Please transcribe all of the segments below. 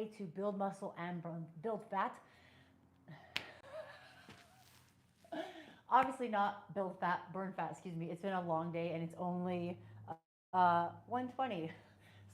way to build muscle and build fat. Obviously not build fat, burn fat, excuse me. It's been a long day and it's only 1:20.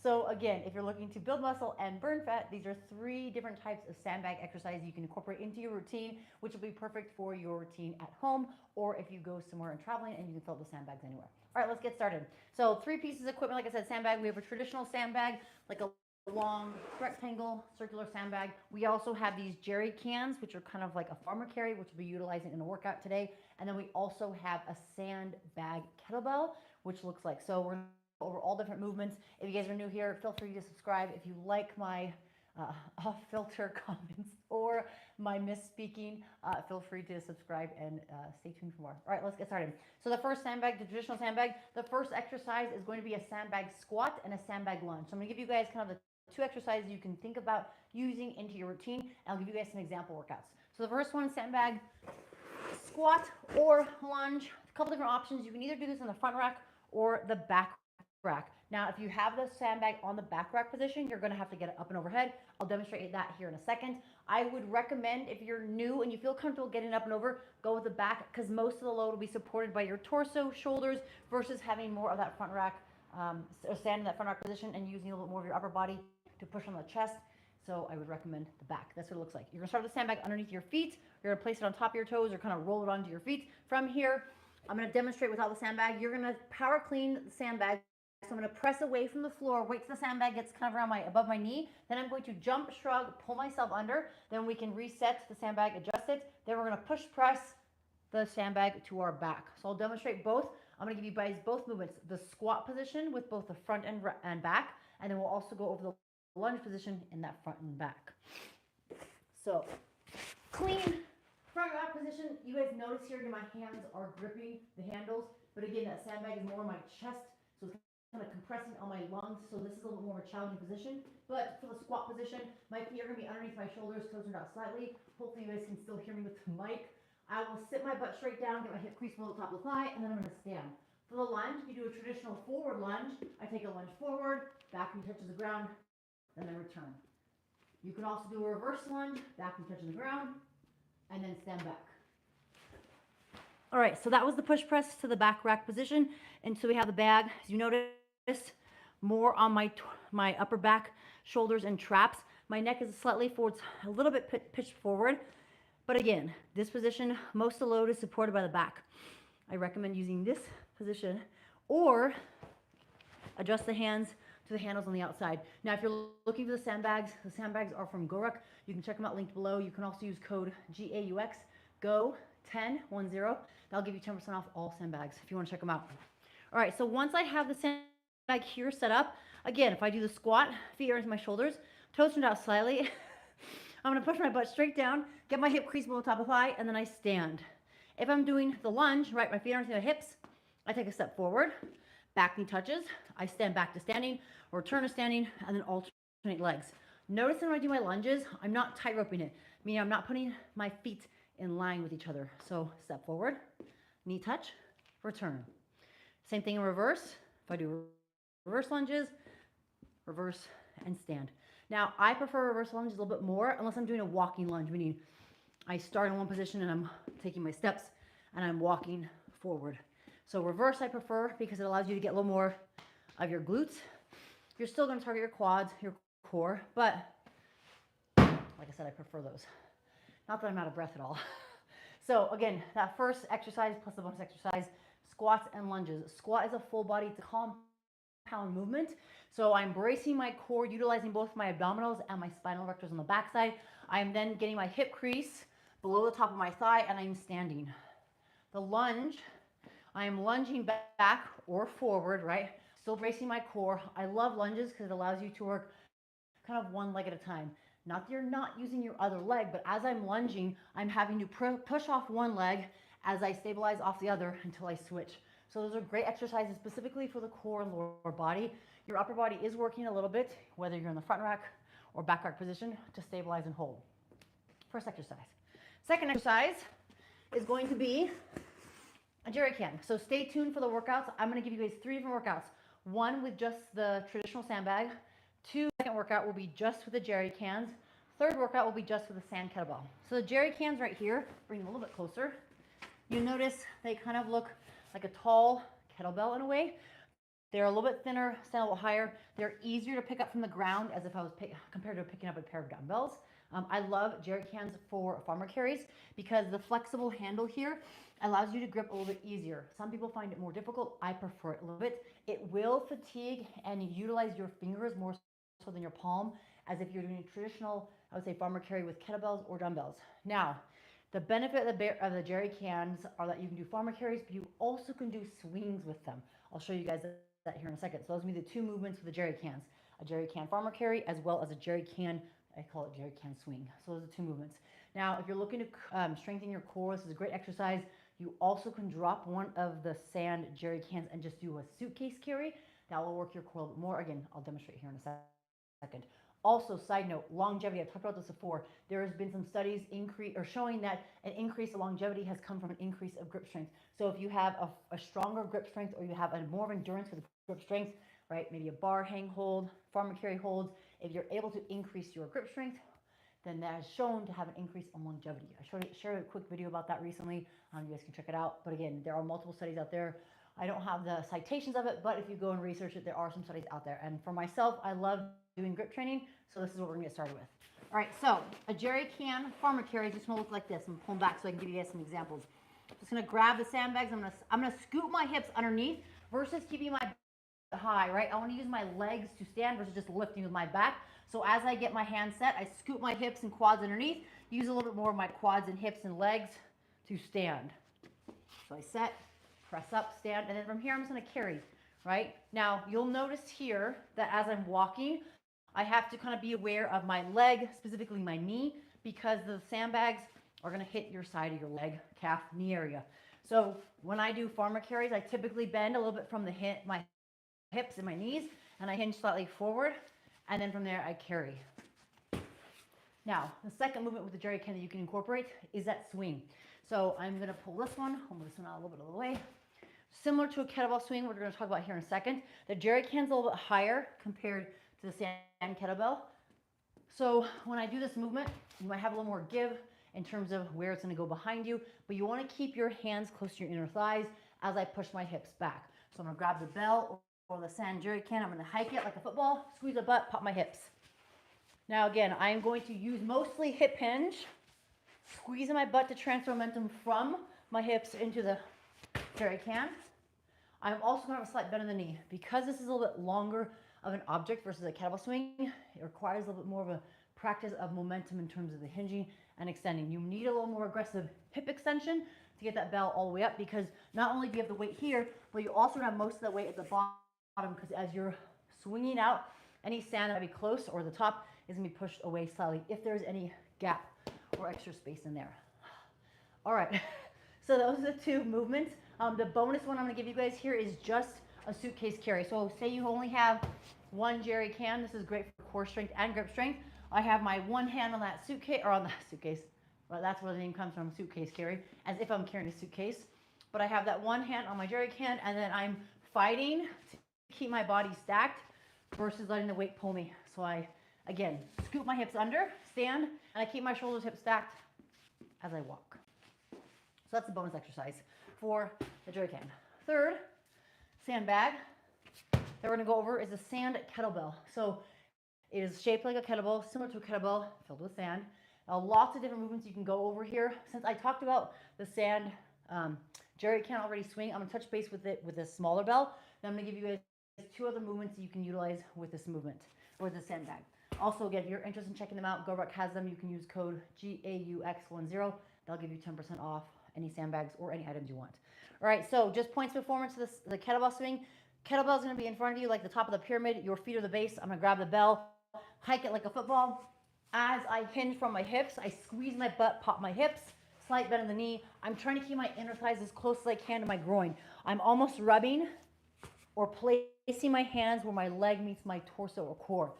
So again, if you're looking to build muscle and burn fat, these are 3 different types of sandbag exercise you can incorporate into your routine, which will be perfect for your routine at home, or if you go somewhere and traveling and you can fill the sandbags anywhere. All right, let's get started. So 3 pieces of equipment, like I said, sandbag. We have a traditional sandbag, like a long rectangle circular sandbag. We also have these jerry cans, which are kind of like a farmer carry, which we'll be utilizing in a workout today. And then we also have a sandbag kettlebell, which looks like, so we're over all different movements. If you guys are new here, feel free to subscribe. If you like my off-filter comments or my misspeaking, feel free to subscribe and stay tuned for more. All right, let's get started. So the first sandbag, the traditional sandbag, the first exercise is going to be a sandbag squat and a sandbag lunge. So I'm going to give you guys kind of the 2 exercises you can think about using into your routine, and I'll give you guys some example workouts. So the first one, sandbag squat or lunge. A couple different options. You can either do this in the front rack or the back rack. Now, if you have the sandbag on the back rack position, you're going to have to get it up and overhead. I'll demonstrate that here in a second. I would recommend, if you're new and you feel comfortable getting up and over, go with the back, because most of the load will be supported by your torso, shoulders, versus having more of that front rack, or stand in that front rack position and using a little bit more of your upper body to push on the chest. So I would recommend the back. That's what it looks like. You're going to start with the sandbag underneath your feet. You're going to place it on top of your toes or kind of roll it onto your feet. From here, I'm going to demonstrate without the sandbag. You're going to power clean the sandbag. So I'm going to press away from the floor, wait till the sandbag gets kind of around above my knee. Then I'm going to jump, shrug, pull myself under. Then we can reset the sandbag, adjust it. Then we're going to push press the sandbag to our back. So I'll demonstrate both. I'm going to give you guys both movements. The squat position with both the front and back. And then we'll also go over the lunge position in that front and back. So clean front rack position. You guys notice here my hands are gripping the handles. But again, that sandbag is more on my chest. So it's kind of compressing on my lungs, so this is a little more of a challenging position. But for the squat position, my feet are going to be underneath my shoulders, toes turned out slightly. Hopefully you guys can still hear me with the mic. I will sit my butt straight down, get my hip crease below the top of the thigh, and then I'm going to stand. For the lunge, you do a traditional forward lunge. I take a lunge forward, back knee touches the ground, and then return. You can also do a reverse lunge, back knee touching the ground, and then stand back. All right, so that was the push press to the back rack position. And so we have the bag, as you notice, more on my upper back, shoulders, and traps. My neck is slightly forward, a little bit pitched forward. But again, this position, most of the load is supported by the back. I recommend using this position or adjust the hands to the handles on the outside. Now, if you're looking for the sandbags are from GORUK. You can check them out linked below. You can also use code GAUX, GO1010. That'll give you 10% off all sandbags if you want to check them out. All right, so once I have the sandbag here set up, again, if I do the squat, feet are into my shoulders, toes turned out slightly. I'm going to push my butt straight down, get my hip crease below the top of the thigh, and then I stand. If I'm doing the lunge, right, my feet are into my hips, I take a step forward, back knee touches, I stand back to standing, return to standing, and then alternate legs. Notice when I do my lunges, I'm not tight roping it, meaning I'm not putting my feet in line with each other. So step forward, knee touch, return. Same thing in reverse. If I do reverse lunges, reverse and stand. Now, I prefer reverse lunges a little bit more unless I'm doing a walking lunge, meaning I start in one position and I'm taking my steps and I'm walking forward. So reverse I prefer because it allows you to get a little more of your glutes. You're still going to target your quads, your core, but like I said, I prefer those. Not that I'm out of breath at all. So again, that first exercise plus the bonus exercise, squats and lunges. Squat is a full body, it's a compound movement. So I'm bracing my core, utilizing both my abdominals and my spinal erectors on the backside. I am then getting my hip crease below the top of my thigh and I'm standing. The lunge, I am lunging back or forward, right? Still bracing my core. I love lunges because it allows you to work kind of one leg at a time. Not that you're not using your other leg, but as I'm lunging, I'm having to push off one leg as I stabilize off the other until I switch. So those are great exercises specifically for the core and lower body. Your upper body is working a little bit, whether you're in the front rack or back rack position, to stabilize and hold. First exercise. Second exercise is going to be a jerry can. So stay tuned for the workouts. I'm going to give you guys 3 different workouts. One with just the traditional sandbag, Second workout will be just with the jerry cans. Third workout will be just with the sand kettlebell. So the jerry cans right here, bring them a little bit closer. You notice they kind of look like a tall kettlebell in a way. They're a little bit thinner, stand a little higher. They're easier to pick up from the ground as if I was compared to picking up a pair of dumbbells. I love jerry cans for farmer carries because the flexible handle here allows you to grip a little bit easier. Some people find it more difficult. I prefer it a little bit. It will fatigue and utilize your fingers more so than your palm, as if you're doing a traditional, I would say, farmer carry with kettlebells or dumbbells. Now, the benefit of the jerry cans are that you can do farmer carries, but you also can do swings with them. I'll show you guys that here in a second. So those will be the two movements for the jerry cans. A jerry can farmer carry as well as a jerry can, I call it jerry can swing. So those are two movements. Now, if you're looking to strengthen your core, this is a great exercise. You also can drop one of the sand jerry cans and just do a suitcase carry. That will work your core a little bit more. Again, I'll demonstrate here in a second. Also, side note, longevity. I've talked about this before. There has been some studies showing that an increase in longevity has come from an increase of grip strength. So if you have a stronger grip strength, or you have a more of endurance with grip strength, right? Maybe a bar hang hold, farmer carry holds. If you're able to increase your grip strength, then that is shown to have an increase in longevity. I shared a quick video about that recently. You guys can check it out. But again, there are multiple studies out there. I don't have the citations of it, but if you go and research it, there are some studies out there. And for myself, I love doing grip training, so this is what we're gonna get started with. All right, so a jerry can farmer carry is just gonna look like this. I'm gonna pull them back so I can give you guys some examples. Just gonna grab the sandbags. I'm gonna scoop my hips underneath versus keeping my high, right? I wanna use my legs to stand versus just lifting with my back. So as I get my hands set, I scoop my hips and quads underneath, use a little bit more of my quads and hips and legs to stand. So I set, press up, stand, and then from here I'm just gonna carry, right? Now, you'll notice here that as I'm walking, I have to kind of be aware of my leg, specifically my knee, because the sandbags are gonna hit your side of your leg, calf, knee area. So when I do farmer carries, I typically bend a little bit from my hips and my knees, and I hinge slightly forward, and then from there I carry. Now, the second movement with the jerry can that you can incorporate is that swing. So I'm gonna pull this one, I'll move this one out a little bit of the way. Similar to a kettlebell swing, we're gonna talk about here in a second. The jerry can's a little bit higher compared to the sand kettlebell. So when I do this movement, you might have a little more give in terms of where it's gonna go behind you, but you wanna keep your hands close to your inner thighs as I push my hips back. So I'm gonna grab the bell or the sand jerry can, I'm gonna hike it like a football, squeeze the butt, pop my hips. Now again, I'm going to use mostly hip hinge, squeezing my butt to transfer momentum from my hips into the jerry can. I'm also going to have a slight bend in the knee. Because this is a little bit longer of an object versus a kettlebell swing, it requires a little bit more of a practice of momentum in terms of the hinging and extending. You need a little more aggressive hip extension to get that bell all the way up, because not only do you have the weight here, but you also have most of the weight at the bottom, because as you're swinging out, any sand that might be close or the top is going to be pushed away slightly if there's any gap or extra space in there. All right, so those are the two movements. The bonus one I'm going to give you guys here is just a suitcase carry. So say you only have one jerry can. This is great for core strength and grip strength. I have my one hand on that suitcase, or on the suitcase. Well, that's where the name comes from, suitcase carry, as if I'm carrying a suitcase. But I have that one hand on my jerry can, and then I'm fighting to keep my body stacked versus letting the weight pull me. So I, again, scoop my hips under, stand, and I keep my shoulders, hips stacked as I walk. So that's the bonus exercise for the jerry can. Third sandbag that we're going to go over is a sand kettlebell. So it is shaped like a kettlebell, similar to a kettlebell filled with sand. Lots of different movements you can go over here. Since I talked about the sand jerry can already swing, I'm going to touch base with it with a smaller bell. Then I'm going to give you guys two other movements that you can utilize with this movement, or the sandbag. Also, again, if you're interested in checking them out, GoRuck has them. You can use code GAUX10. They'll give you 10% off any sandbags or any items you want. All right, so just points of performance to the kettlebell swing. Kettlebell is going to be in front of you like the top of the pyramid. Your feet are the base. I'm going to grab the bell, hike it like a football. As I hinge from my hips, I squeeze my butt, pop my hips, slight bend in the knee. I'm trying to keep my inner thighs as close as I can to my groin. I'm almost rubbing or placing my hands where my leg meets my torso or core.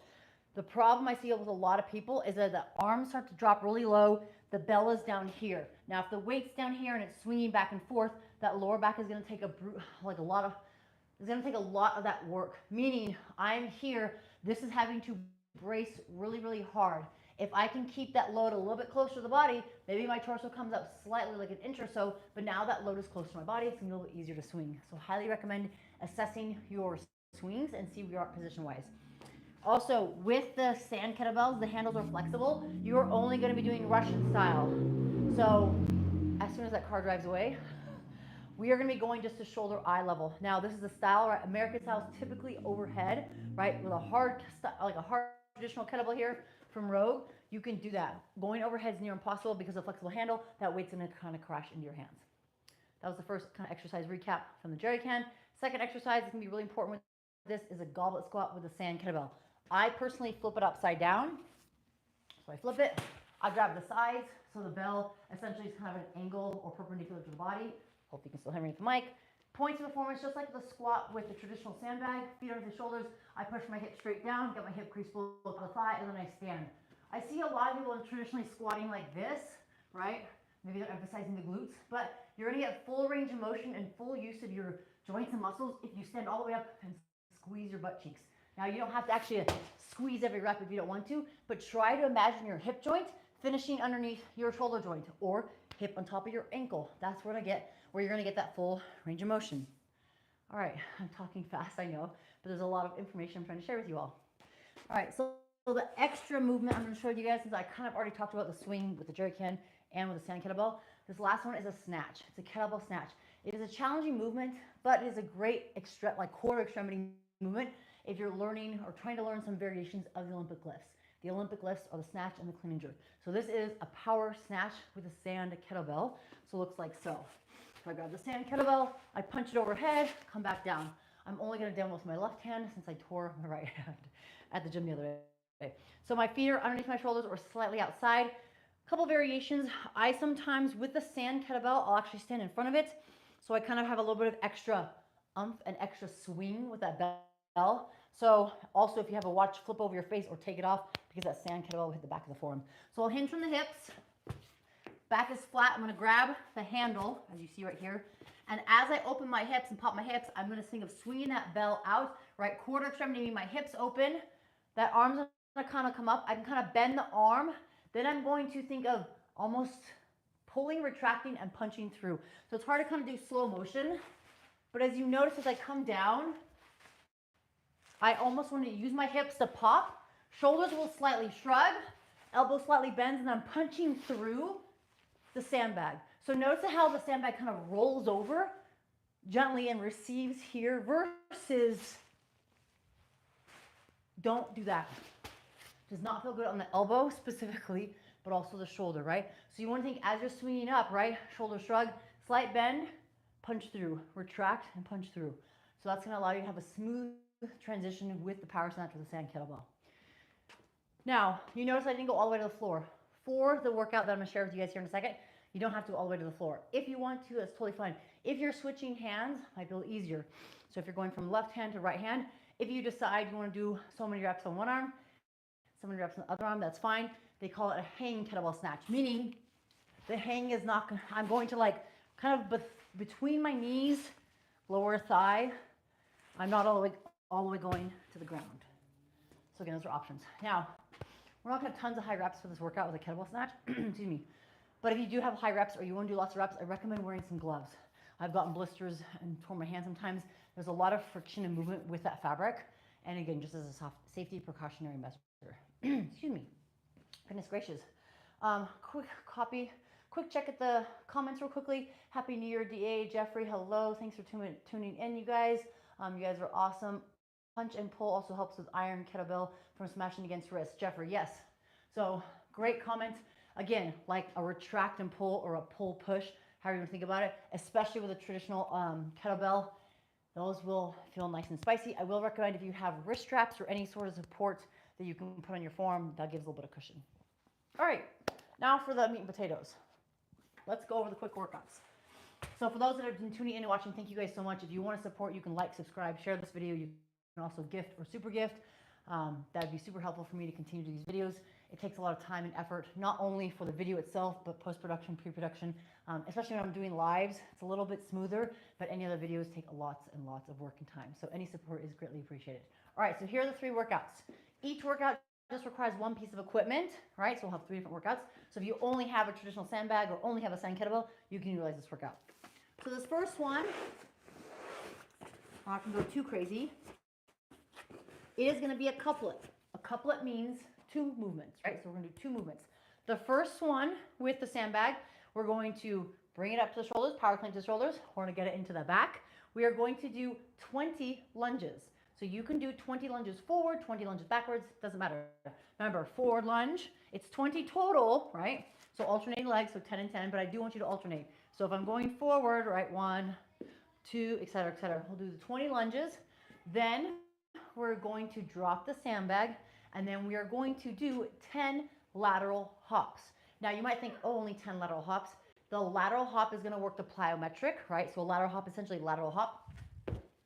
The problem I see with a lot of people is that the arms start to drop really low. The bell is down here. Now, if the weight's down here and it's swinging back and forth, that lower back is going to take a lot of that work. Meaning, I'm here, This is having to brace really, really hard. If I can keep that load a little bit closer to the body, maybe my torso comes up slightly like an inch or so, but now that load is close to my body, it's a little bit easier to swing. So highly recommend assessing your swings and see where you are position-wise. Also, with the sand kettlebells, the handles are flexible. You're only going to be doing Russian style. So as soon as that car drives away, we are going to be going just to shoulder eye level. Now, this is the style, right? American style is typically overhead, right? With a hard, like a hard traditional kettlebell here from Rogue, you can do that. Going overhead is near impossible because of the flexible handle. That weight's going to kind of crash into your hands. That was the first kind of exercise recap from the jerry can. Second exercise is going to be really important with this is a goblet squat with a sand kettlebell. I personally flip it upside down. So I flip it, I grab the sides, so the bell essentially is kind of an angle or perpendicular to the body. Hope you can still hear me with the mic. Points of performance, just like the squat with the traditional sandbag, feet under the shoulders. I push my hips straight down, get my hip crease below the thigh, and then I stand. I see a lot of people traditionally squatting like this, right? Maybe they're emphasizing the glutes, but you're gonna get full range of motion and full use of your joints and muscles if you stand all the way up and squeeze your butt cheeks. Now you don't have to actually squeeze every rep if you don't want to, but try to imagine your hip joint finishing underneath your shoulder joint or hip on top of your ankle. That's where you're gonna get that full range of motion. All right, I'm talking fast, I know, but there's a lot of information I'm trying to share with you all. All right, so the extra movement I'm gonna show you guys, since I kind of already talked about the swing with the jerry can and with the sand kettlebell, this last one is a snatch. It's a kettlebell snatch. It is a challenging movement, but it is a great core extremity movement if you're learning or trying to learn some variations of the Olympic lifts. The Olympic lifts are the snatch and the clean and jerk. So this is a power snatch with a sand kettlebell. So it looks like so. So I grab the sand kettlebell, I punch it overhead, come back down. I'm only going to demo with my left hand since I tore my right hand at the gym the other day. So my feet are underneath my shoulders or slightly outside. A couple variations. I sometimes, with the sand kettlebell, I'll actually stand in front of it. So I kind of have a little bit of extra oomph and extra swing with that bell. So also if you have a watch, flip over your face or take it off because that sand kettlebell will hit the back of the forearm. So I'll hinge from the hips. Back is flat. I'm going to grab the handle, as you see right here. And as I open my hips and pop my hips, I'm going to think of swinging that bell out, right? Quarter extremity, my hips open. That arm's going to kind of come up. I can kind of bend the arm. Then I'm going to think of almost pulling, retracting, and punching through. So it's hard to kind of do slow motion. But as you notice, as I come down, I almost want to use my hips to pop. Shoulders will slightly shrug. Elbow slightly bends, and I'm punching through the sandbag. So notice how the sandbag kind of rolls over gently and receives here versus don't do that. Does not feel good on the elbow specifically, but also the shoulder, right? So you want to think as you're swinging up, right? Shoulder shrug, slight bend, punch through, retract, and punch through. So that's going to allow you to have a smooth transition with the power snatch with the sand kettlebell. Now, you notice I didn't go all the way to the floor. For the workout that I'm going to share with you guys here in a second, you don't have to go all the way to the floor. If you want to, that's totally fine. If you're switching hands, it might be a little easier. So if you're going from left hand to right hand, if you decide you want to do so many reps on one arm, so many reps on the other arm, that's fine. They call it a hang kettlebell snatch, meaning the hang is not, I'm going to like kind of between my knees, lower thigh. I'm not all the way going to the ground. So again, those are options. Now, we're not going to have tons of high reps for this workout with a kettlebell snatch, excuse me. But if you do have high reps or you want to do lots of reps, I recommend wearing some gloves. I've gotten blisters and torn my hand sometimes. There's a lot of friction and movement with that fabric. And again, just as a safety precautionary measure. Excuse me. Goodness gracious. Quick check at the comments real quickly. Happy New Year, DA, Jeffrey, hello. Thanks for tuning in, you guys. You guys are awesome. Punch and pull also helps with iron kettlebell from smashing against wrists. Jeffrey, yes. So great comment. Again, like a retract and pull or a pull push, however you want to think about it, especially with a traditional kettlebell, those will feel nice and spicy. I will recommend if you have wrist straps or any sort of support that you can put on your forearm, that gives a little bit of cushion. All right, now for the meat and potatoes. Let's go over the quick workouts. So for those that have been tuning in and watching, thank you guys so much. If you want to support, you can like, subscribe, share this video. You can also gift or super gift. That would be super helpful for me to continue to do these videos. It takes a lot of time and effort, not only for the video itself, but post-production, pre-production, especially when I'm doing lives. It's a little bit smoother, but any other videos take lots and lots of work and time. So any support is greatly appreciated. All right, so here are the 3 workouts. Each workout just requires one piece of equipment, right? So we'll have 3 different workouts. So if you only have a traditional sandbag or only have a sand kettlebell, you can utilize this workout. So this first one, I'm not gonna go too crazy. It is gonna be a couplet. A couplet means 2 movements, right? So we're gonna do 2 movements. The first one with the sandbag, we're going to bring it up to the shoulders, power clean to the shoulders. We're gonna get it into the back. We are going to do 20 lunges. So you can do 20 lunges forward, 20 lunges backwards, doesn't matter. Remember, forward lunge, it's 20 total, right? So alternating legs, so 10 and 10, but I do want you to alternate. So if I'm going forward, right, 1, 2, et cetera, we'll do the 20 lunges. Then we're going to drop the sandbag, and then we are going to do 10 lateral hops. Now you might think, oh, only 10 lateral hops. The lateral hop is gonna work the plyometric, right? So a lateral hop, essentially lateral hop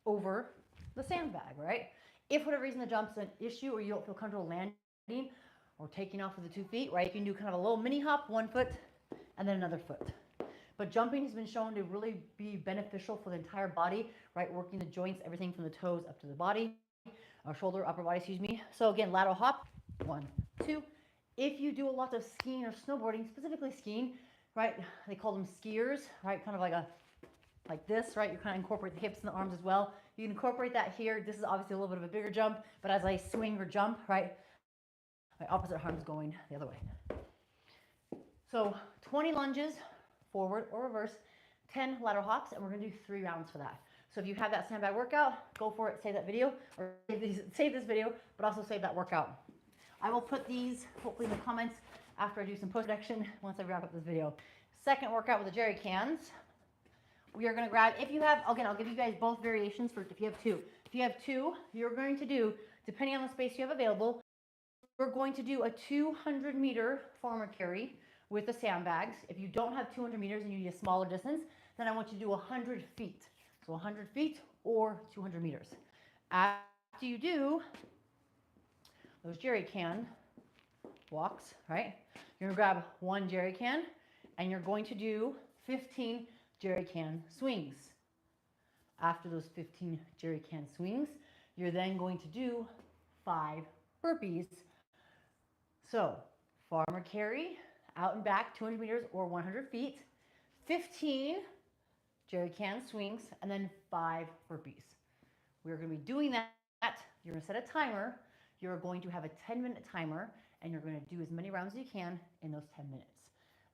over the sandbag, right? If for whatever reason the jump's an issue or you don't feel comfortable landing or taking off with the 2 feet, right? You can do kind of a little mini hop, 1 foot, and then another foot. But jumping has been shown to really be beneficial for the entire body, right? Working the joints, everything from the toes up to the body, or shoulder, upper body, excuse me. So again, lateral hop, 1, 2. If you do a lot of skiing or snowboarding, specifically skiing, right? They call them skiers, right? Kind of like this, right? You kind of incorporate the hips and the arms as well. You can incorporate that here. This is obviously a little bit of a bigger jump, but as I swing or jump, right, my opposite arm is going the other way. So 20 lunges, forward or reverse, 10 lateral hops, and we're gonna do 3 rounds for that. So if you have that sandbag workout, go for it, save that video, or save this video, but also save that workout. I will put these hopefully in the comments after I do some post-production once I wrap up this video. Second workout with the jerry cans. We are going to grab, if you have, again, I'll give you guys both variations for if you have 2. If you have 2, you're going to do, depending on the space you have available, we're going to do a 200-meter farmer carry with the sandbags. If you don't have 200 meters and you need a smaller distance, then I want you to do 100 feet. So 100 feet or 200 meters. After you do those jerry can walks, right? You're going to grab 1 jerry can and you're going to do 15 jerry can swings. After those 15 jerry can swings, you're then going to do 5 burpees. So farmer carry, out and back, 200 meters or 100 feet, 15 jerry can swings, and then 5 burpees. We're going to be doing that. You're going to set a timer. You're going to have a 10-minute timer, and you're going to do as many rounds as you can in those 10 minutes.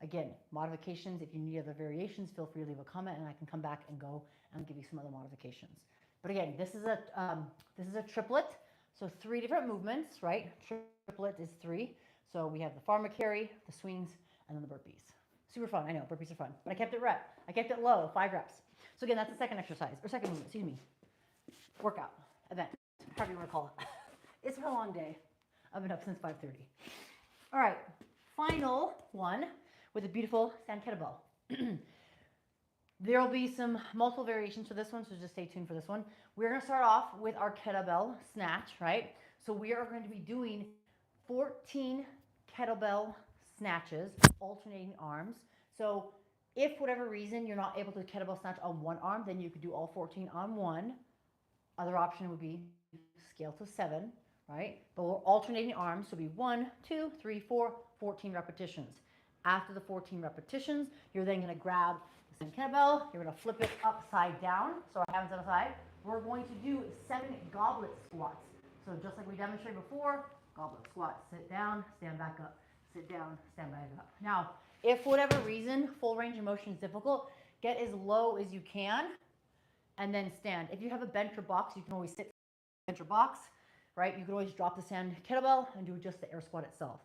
Again, modifications, if you need other variations, feel free to leave a comment and I can come back and go and give you some other modifications. But again, this is a triplet, so 3 different movements, right? Triplet is 3. So we have the farmer carry, the swings, and then the burpees. Super fun, I know, burpees are fun. But I kept it low, 5 reps. So again, that's the second exercise, or second movement, excuse me. Workout, event, however you want to call it. It's been a long day. I've been up since 5:30. All right, final one with a beautiful sand kettlebell. There will be some multiple variations for this one, so just stay tuned for this one. We're going to start off with our kettlebell snatch, right? So we are going to be doing 14 kettlebell snatches, alternating arms. So if for whatever reason you're not able to kettlebell snatch on one arm, then you could do all 14 on one. Other option would be scale to 7, right? But we're alternating arms, so it'll be 1, 2, 3, 4, 14 repetitions. After the 14 repetitions, you're then going to grab the same kettlebell, you're going to flip it upside down, so our hands on the side. We're going to do 7 goblet squats. So just like we demonstrated before, goblet squat, sit down, stand back up, sit down, stand back up. Now, if for whatever reason, full range of motion is difficult, get as low as you can and then stand. If you have a bench or box, you can always sit bench or box, right? You can always drop the sand kettlebell and do just the air squat itself.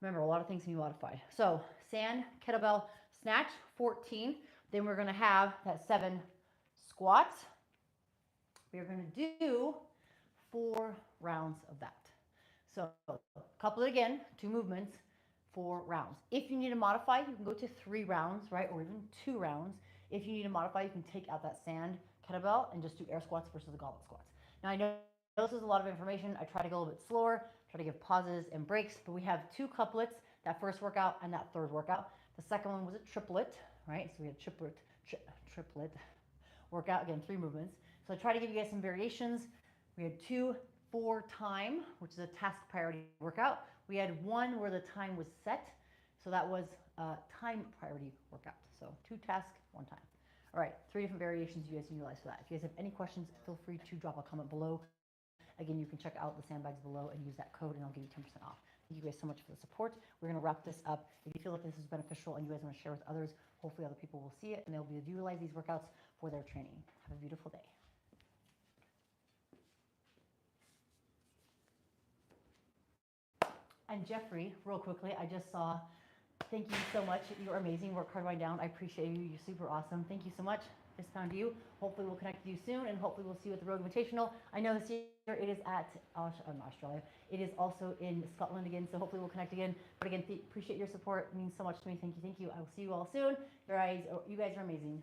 Remember, a lot of things can be modified. So sand kettlebell snatch, 14. Then we're going to have that 7 squats. We're going to do 4 rounds of that. So couple it again, 2 movements, 4 rounds. If you need to modify, you can go to 3 rounds, right? Or even 2 rounds. If you need to modify, you can take out that sand kettlebell and just do air squats versus the goblet squats. Now I know this is a lot of information. I try to go a little bit slower, try to give pauses and breaks, but we have two couplets, that first workout and that third workout. The second one was a triplet, right? So we had triplet workout, again, 3 movements. So I try to give you guys some variations. We had 2 for time, which is a task priority workout. We had 1 where the time was set. So that was a time priority workout. So 2 tasks, 1 time. All right, 3 different variations you guys can utilize for that. If you guys have any questions, feel free to drop a comment below. Again, you can check out the sandbags below and use that code and I'll give you 10% off. Thank you guys so much for the support. We're going to wrap this up. If you feel like this is beneficial and you guys want to share with others, hopefully other people will see it and they'll be able to utilize these workouts for their training. Have a beautiful day. And Jeffrey, real quickly, I just saw, thank you so much. You're amazing. Work hard, wind down. I appreciate you. You're super awesome. Thank you so much. Just found you. Hopefully we'll connect with you soon and hopefully we'll see you at the Rogue Invitational. I know this year it is at Australia. It is also in Scotland again, so hopefully we'll connect again. But again, appreciate your support. It means so much to me. Thank you. Thank you. I will see you all soon. You guys are amazing.